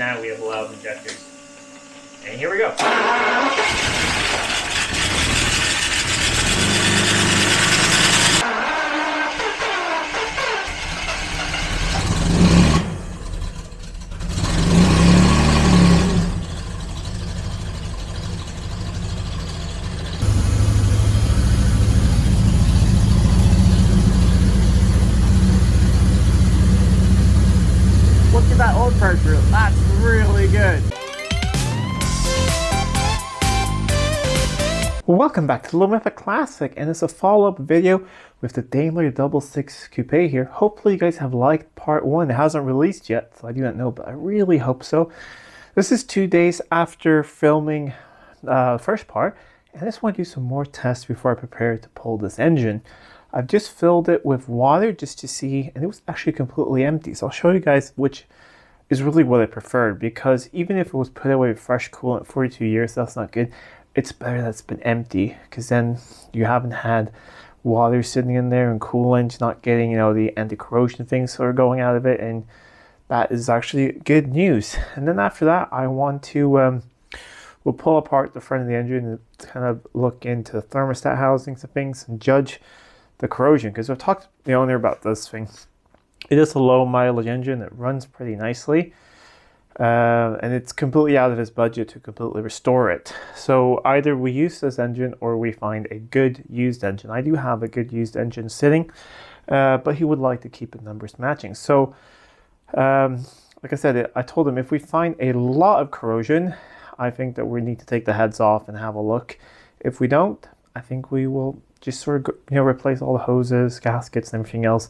now we have loud injectors. And here we go. Look at that oil pressure. That's really good. Welcome back to Living with a Classic, and it's a follow-up video with the Daimler 66 Coupe here. Hopefully you guys have liked part 1. It hasn't released yet, so I do not know, but I really hope so. This is 2 days after filming the first part, and I just want to do some more tests before I prepare to pull this engine. I've just filled it with water just to see, and it was actually completely empty. So I'll show you guys which is really what I preferred, because even if it was put away with fresh coolant 42 years, that's not good. It's better that it's been empty, because then you haven't had water sitting in there and coolant not getting, you know, the anti-corrosion things sort of going out of it, and that is actually good news. And then after that, I want to we'll pull apart the front of the engine and kind of look into the thermostat housings and things and judge the corrosion, because I've talked to the owner about this thing. It is a low mileage engine. It runs pretty nicely, and it's completely out of his budget to completely restore it. So either we use this engine or we find a good used engine. I do have a good used engine sitting, but he would like to keep the numbers matching. So like I said, I told him if we find a lot of corrosion, I think that we need to take the heads off and have a look. If we don't, I think we will just sort of, you know, replace all the hoses, gaskets, and everything else,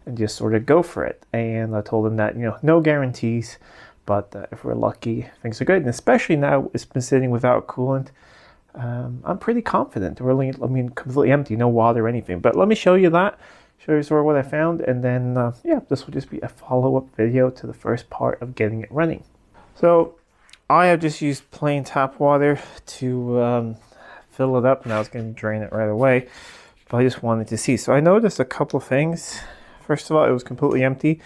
and just sort of go for it. And I told him that, you know, no guarantees, but if we're lucky, things are good. And especially now it's been sitting without coolant, I'm pretty confident. Really, I mean, completely empty, no water or anything. But let me show you that, show you sort of what I found, and then yeah, this will just be a follow-up video to the first part of getting it running. So I have just used plain tap water to fill it up, and I was going to drain it right away, but I just wanted to see. So I noticed a couple of things. First of all, it was completely empty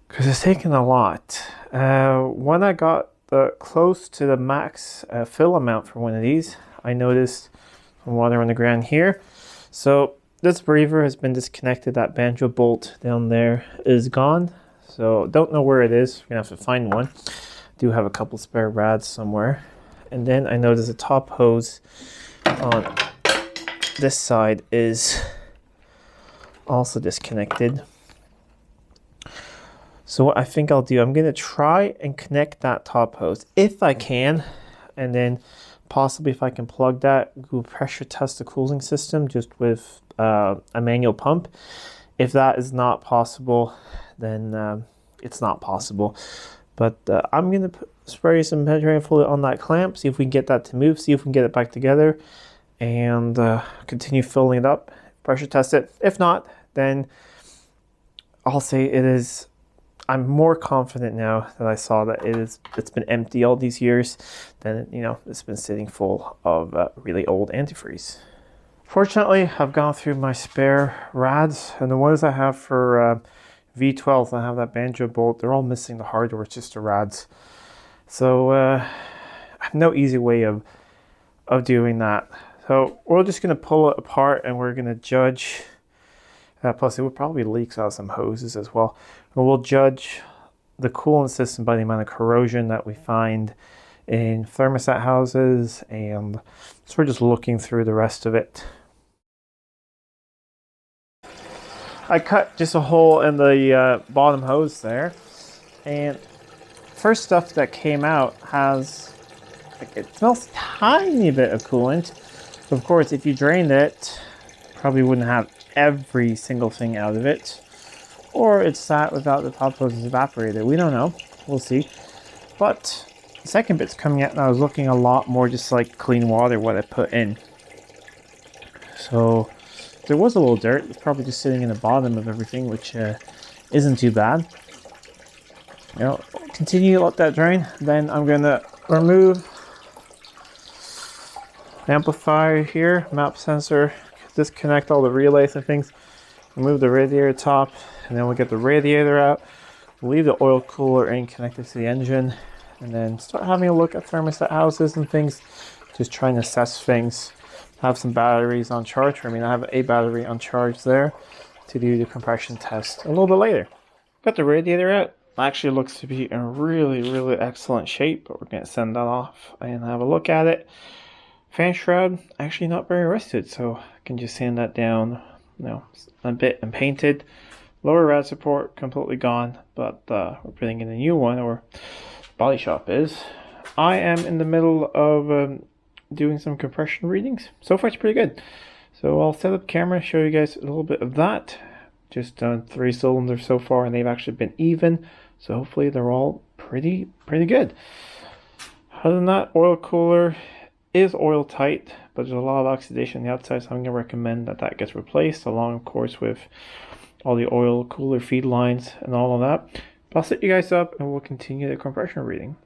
because it's taken a lot. When I got close to the max fill amount for one of these, I noticed some water on the ground here. So this breather has been disconnected. That banjo bolt down there is gone, so don't know where it is. We're gonna have to find one. Do have a couple spare rads somewhere. And then I noticed the top hose on this side is also disconnected. So what I think I'll do, I'm going to try and connect that top hose if I can, and then possibly if I can plug that, we'll pressure test the cooling system just with a manual pump. If that is not possible, then it's not possible. But I'm going to spray some penetrating fluid on that clamp, see if we can get that to move, see if we can get it back together, and continue filling it up, pressure test it. If not, then I'll say it is, I'm more confident now that I saw that it's been empty all these years than, you know, it's been sitting full of really old antifreeze. Fortunately, I've gone through my spare rads, and the ones I have for V12, I have that banjo bolt, they're all missing the hardware, it's just the rads. So I have no easy way of doing that. So we're just going to pull it apart, and we're going to judge, plus it would probably leak out some hoses as well. And we'll judge the coolant system by the amount of corrosion that we find in thermostat houses, and so we're just looking through the rest of it. I cut just a hole in the bottom hose there, and first stuff that came out has, like, it smells a tiny bit of coolant. Of course, if you drained it, probably wouldn't have every single thing out of it, or it sat without the top hoses evaporated. We don't know, we'll see. But the second bit's coming out, and I was looking a lot more just like clean water what I put in. So there was a little dirt. It's probably just sitting in the bottom of everything, which isn't too bad. You know, continue to let that drain. Then I'm gonna remove the amplifier here, map sensor, disconnect all the relays and things, remove the radiator top, and then we'll get the radiator out. leave the oil cooler in connected to the engine, and then start having a look at thermostat houses and things, just trying to assess things. Have some batteries on charge. I mean, I have a battery on charge there to do the compression test a little bit later. Got the radiator out. Actually looks to be in really excellent shape, but we're going to send that off and have a look at it. Fan shroud actually not very rusted, so I can just sand that down, you know, a bit and paint it. Lower rad support completely gone, but we're putting in a new one, or body shop is. I am in the middle of doing some compression readings. So far it's pretty good. So I'll set up camera, show you guys a little bit of that. Just done 3 cylinders so far, and they've actually been even. So hopefully they're all pretty good. Other than that, oil cooler is oil tight, but there's a lot of oxidation on the outside, so I'm going to recommend that that gets replaced, along of course with all the oil cooler feed lines and all of that. But I'll set you guys up and we'll continue the compression reading.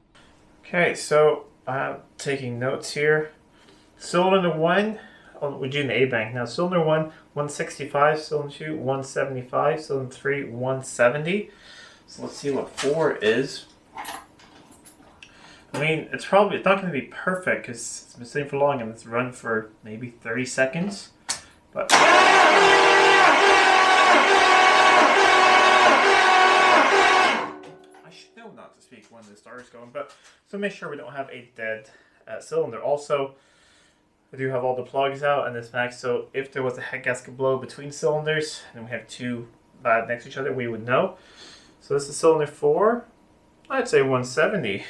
Okay, so I'm taking notes here. Cylinder 1, we're doing the A-bank now. Cylinder 1, 165, cylinder 2, 175, cylinder 3, 170. So let's see what 4 is. I mean, it's not going to be perfect because it's been sitting for long and it's run for maybe 30 seconds. But I should know not to speak when the starter's going, but so make sure we don't have a dead cylinder. Also, I do have all the plugs out and this max, so if there was a head gasket blow between cylinders and we have 2 bad next to each other, we would know. So this is cylinder 4. I'd say 170.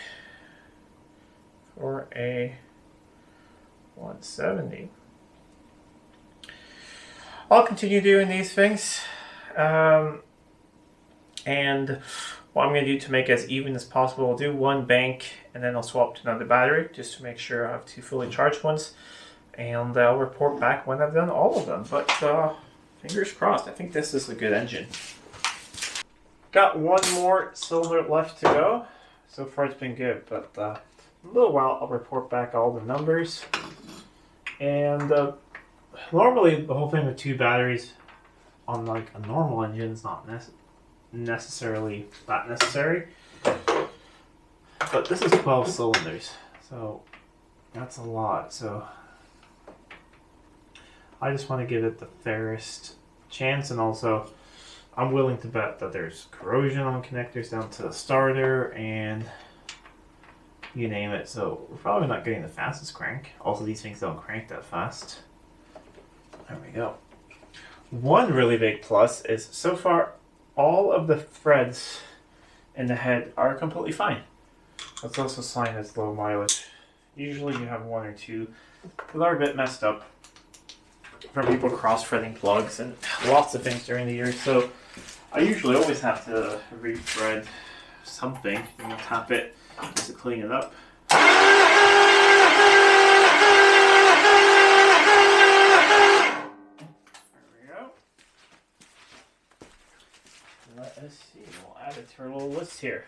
For a 170. I'll continue doing these things. And what I'm going to do to make it as even as possible, I'll do 1 bank and then I'll swap to another battery just to make sure I have 2 fully charged ones. And I'll report back when I've done all of them. But fingers crossed, I think this is a good engine. Got 1 more cylinder left to go. So far it's been good, but in a little while I'll report back all the numbers. And normally the whole thing with 2 batteries on like a normal engine is not necessarily that necessary. But this is 12 cylinders, so that's a lot. So I just want to give it the fairest chance, and also I'm willing to bet that there's corrosion on connectors down to the starter and you name it. So we're probably not getting the fastest crank. Also, these things don't crank that fast. There we go. One really big plus is so far all of the threads in the head are completely fine. That's also a sign it's low mileage. Usually you have 1 or 2 that are a bit messed up from people cross-threading plugs and lots of things during the year. So I usually always have to re-thread something and tap it just to clean it up. There we go. Let us see. We'll add it to our little list here.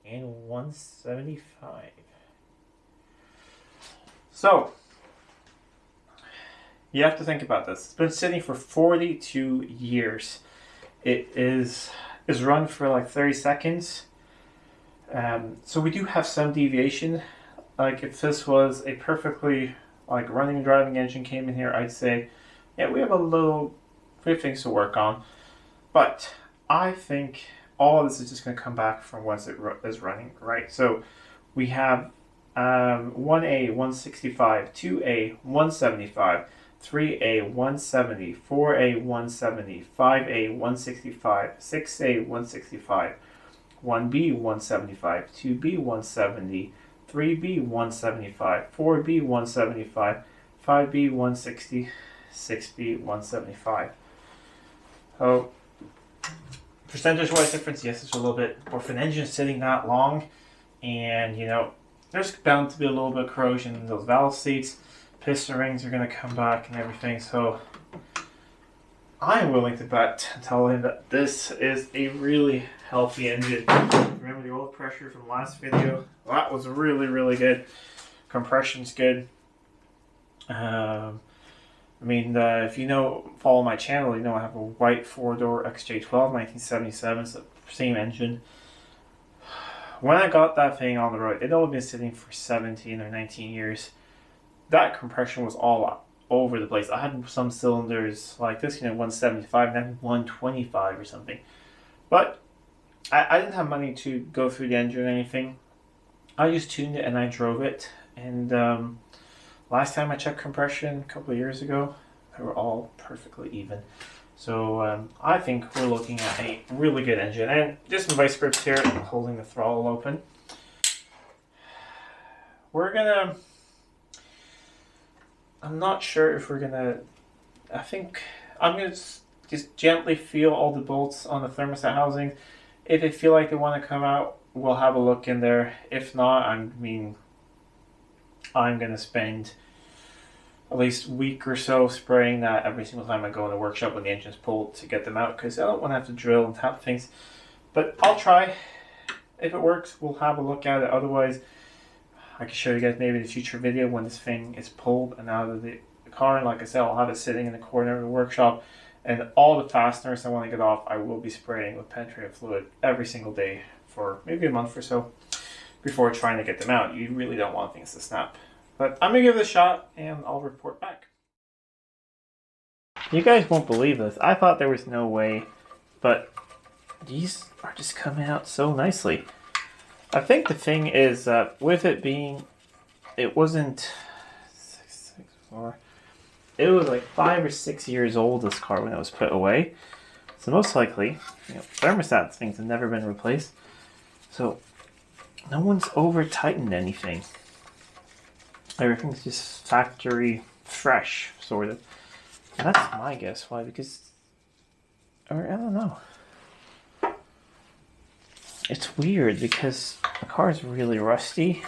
And 175. So you have to think about this. It's been sitting for 42 years. It is run for like 30 seconds. So we do have some deviation. Like if this was a perfectly like running and driving engine came in here, I'd say, yeah, we have things to work on. But I think all of this is just going to come back from once it is running, right? So we have 1A 165, 2A 175, 3A 170, 4A 170, 5A 165, 6A 165, 1B 175, 2B 170, 3B 175, 4B 175, 5B 160, 6B 175. So percentage-wise difference, yes, it's a little bit, but for an engine sitting that long, and you know, there's bound to be a little bit of corrosion in those valve seats. Piston rings are going to come back and everything, so I'm willing to bet and tell him that this is a really healthy engine. Remember the oil pressure from the last video? Well, that was really good. Compression's good. I mean, if you follow my channel, you know I have a white 4-door XJ12 1977. It's the same engine. When I got that thing on the road, it had only been sitting for 17 or 19 years. That compression was all over the place. I had some cylinders like this, 175 and then 125 or something. But I didn't have money to go through the engine or anything. I just tuned it and I drove it. And last time I checked compression a couple of years ago, they were all perfectly even. So I think we're looking at a really good engine. And just some vice grips here, I'm holding the throttle open. I'm not sure if I think I'm gonna just gently feel all the bolts on the thermostat housing. If they feel like they want to come out, we'll have a look in there. If not, I'm gonna spend at least a week or so spraying that every single time I go in the workshop when the engine's pulled to get them out, because I don't want to have to drill and tap things. But I'll try. If it works, we'll have a look at it. Otherwise, I can show you guys maybe in a future video when this thing is pulled and out of the car. And like I said, I'll have it sitting in the corner of the workshop. And all the fasteners I want to get off, I will be spraying with penetrating fluid every single day for maybe a month or so before trying to get them out. You really don't want things to snap. But I'm going to give it a shot and I'll report back. You guys won't believe this. I thought there was no way, but these are just coming out so nicely. I think the thing is with it being, it wasn't 664. It was like 5 or 6 years old, this car, when it was put away. So most likely, thermostat things have never been replaced. So no one's over tightened anything. Everything's just factory fresh, sort of. And that's my guess. Why? Because, or I don't know. It's weird because the car is really rusty,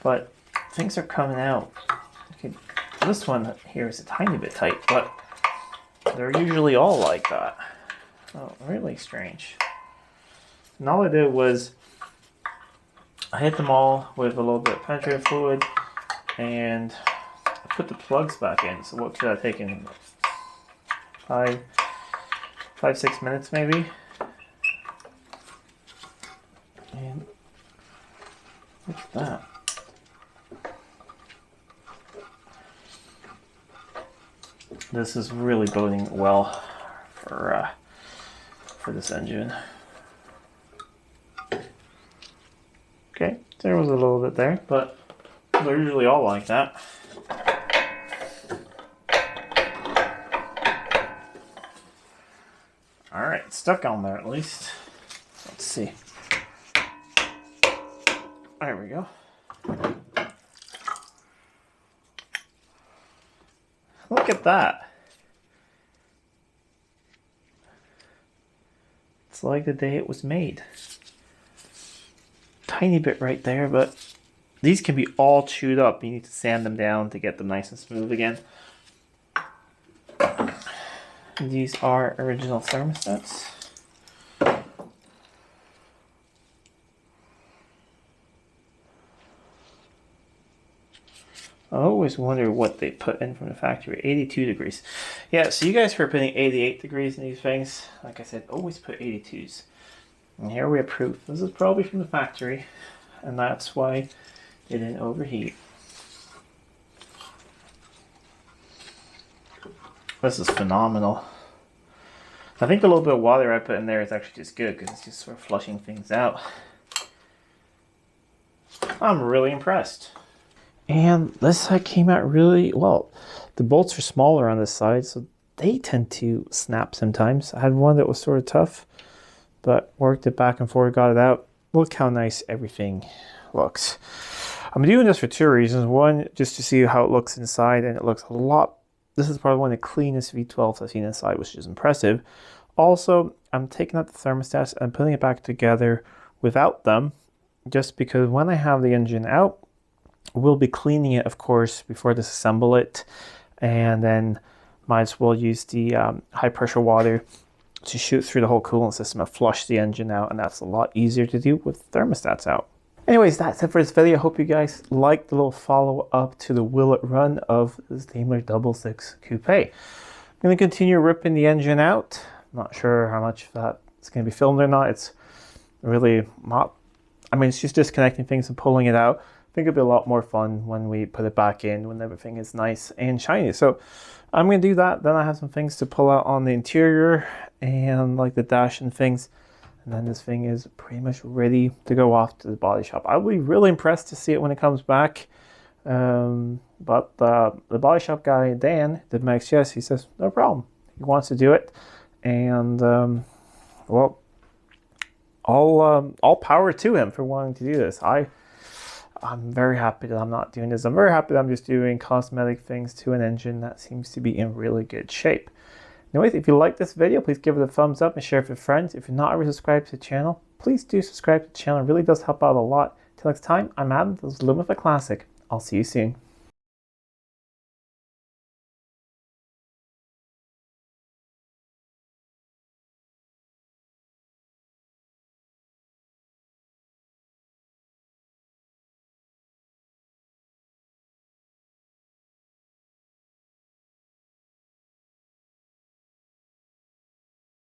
but things are coming out. Okay, this one here is a tiny bit tight, but they're usually all like that. Oh, really strange. And all I did was I hit them all with a little bit of penetrating fluid and I put the plugs back in. So what could that take in? 5-6 minutes maybe. And look at that. This is really boding well for this engine. Okay, there was a little bit there, but they're usually all like that. All right, stuck on there at least. Let's see. There we go. Look at that. It's like the day it was made. Tiny bit right there, but these can be all chewed up. You need to sand them down to get them nice and smooth again. These are original thermostats. I always wonder what they put in from the factory. 82 degrees. Yeah, so you guys were putting 88 degrees in these things. Like I said, always put 82s. And here we have proof. This is probably from the factory, and that's why it didn't overheat. This is phenomenal. I think the little bit of water I put in there is actually just good because it's just sort of flushing things out. I'm really impressed. And this side came out really well. The bolts are smaller on this side, so they tend to snap sometimes. I had one that was sort of tough, but worked it back and forth, got it out. Look how nice everything looks. I'm doing this for two reasons. One, just to see how it looks inside, and it looks a lot. This is probably one of the cleanest V12s I've seen inside, which is impressive. Also, I'm taking out the thermostats and putting it back together without them, just because when I have the engine out, we'll be cleaning it, of course, before I disassemble it, and then might as well use the high pressure water to shoot through the whole coolant system and flush the engine out, and that's a lot easier to do with thermostats out. Anyways, that's it for this video. I hope you guys liked the little follow-up to the Will It Run of this Daimler 66 Coupe. I'm going to continue ripping the engine out. I'm not sure how much of that is going to be filmed or not. It's really not, I mean, it's just disconnecting things and pulling it out. I think it'll be a lot more fun when we put it back in, when everything is nice and shiny. So I'm going to do that. Then I have some things to pull out on the interior and like the dash and things. And then this thing is pretty much ready to go off to the body shop. I'll be really impressed to see it when it comes back. But the body shop guy, Dan, did Max, yes, he says, no problem. He wants to do it. And, well, all power to him for wanting to do this. I'm very happy that I'm not doing this. I'm very happy that I'm just doing cosmetic things to an engine that seems to be in really good shape. Anyways, if you like this video, please give it a thumbs up and share it with your friends. If you're not already subscribed to the channel, please do subscribe to the channel. It really does help out a lot. Till next time, I'm Adam. This is Living with a Classic. I'll see you soon.